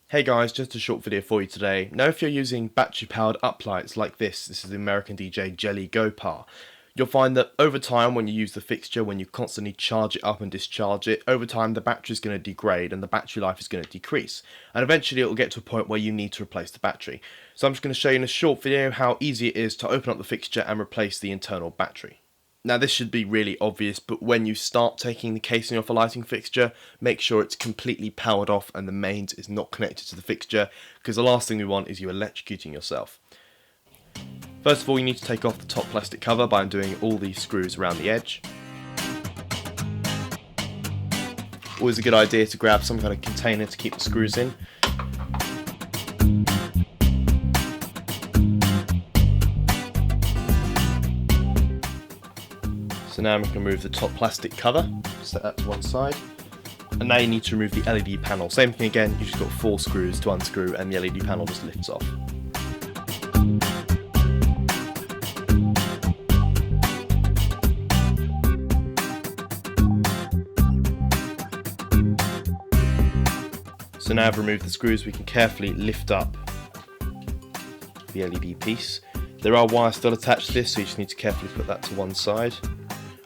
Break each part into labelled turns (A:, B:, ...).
A: Hey guys, just a short video for you today. Now if you're using battery powered uplights like this is the American DJ Jelly Go Par, you'll find that over time when you use the fixture, when you constantly charge it up and discharge it, over time the battery is going to degrade and the battery life is going to decrease. And eventually it will get to a point where you need to replace the battery. So I'm just going to show you in a short video how easy it is to open up the fixture and replace the internal battery. Now this should be really obvious, but when you start taking the casing off a lighting fixture, make sure it's completely powered off and the mains is not connected to the fixture, because the last thing we want is you electrocuting yourself. First of all, you need to take off the top plastic cover by undoing all these screws around the edge. Always a good idea to grab some kind of container to keep the screws in. So now we can remove the top plastic cover, set that to one side, and now you need to remove the LED panel. Same thing again, you've just got 4 screws to unscrew and the LED panel just lifts off. So now I've removed the screws, we can carefully lift up the LED piece. There are wires still attached to this, so you just need to carefully put that to one side.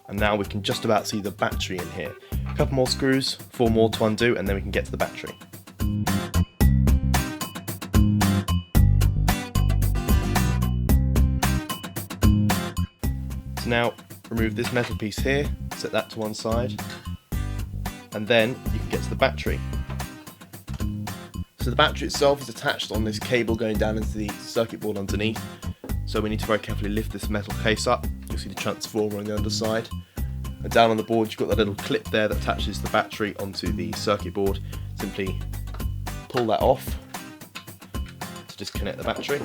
A: And now we can just about see the battery in here. A couple more screws, 4 more to undo, and then we can get to the battery. So now remove this metal piece here, set that to one side, and then you can get to the battery. So the battery itself is attached on this cable going down into the circuit board underneath. So we need to very carefully lift this metal case up. You'll see the transformer on the underside. And down on the board you've got that little clip there that attaches the battery onto the circuit board. Simply pull that off to disconnect the battery.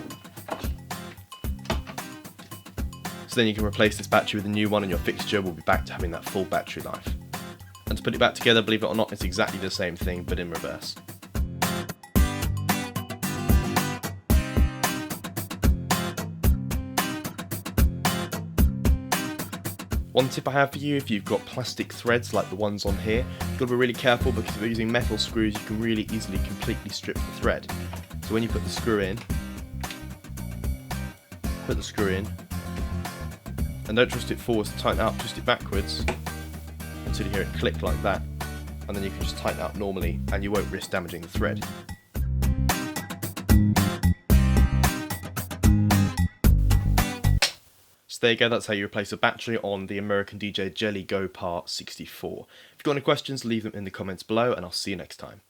A: So then you can replace this battery with a new one and your fixture will be back to having that full battery life. And to put it back together, believe it or not, it's exactly the same thing but in reverse. One tip I have for you, if you've got plastic threads like the ones on here, you've got to be really careful because if you're using metal screws you can really easily completely strip the thread. So when you put the screw in, and don't twist it forwards to tighten it up, twist it backwards until you hear it click like that, and then you can just tighten it up normally and you won't risk damaging the thread. So there you go, that's how you replace a battery on the American DJ Jelly Go Par 64. If you've got any questions, leave them in the comments below and I'll see you next time.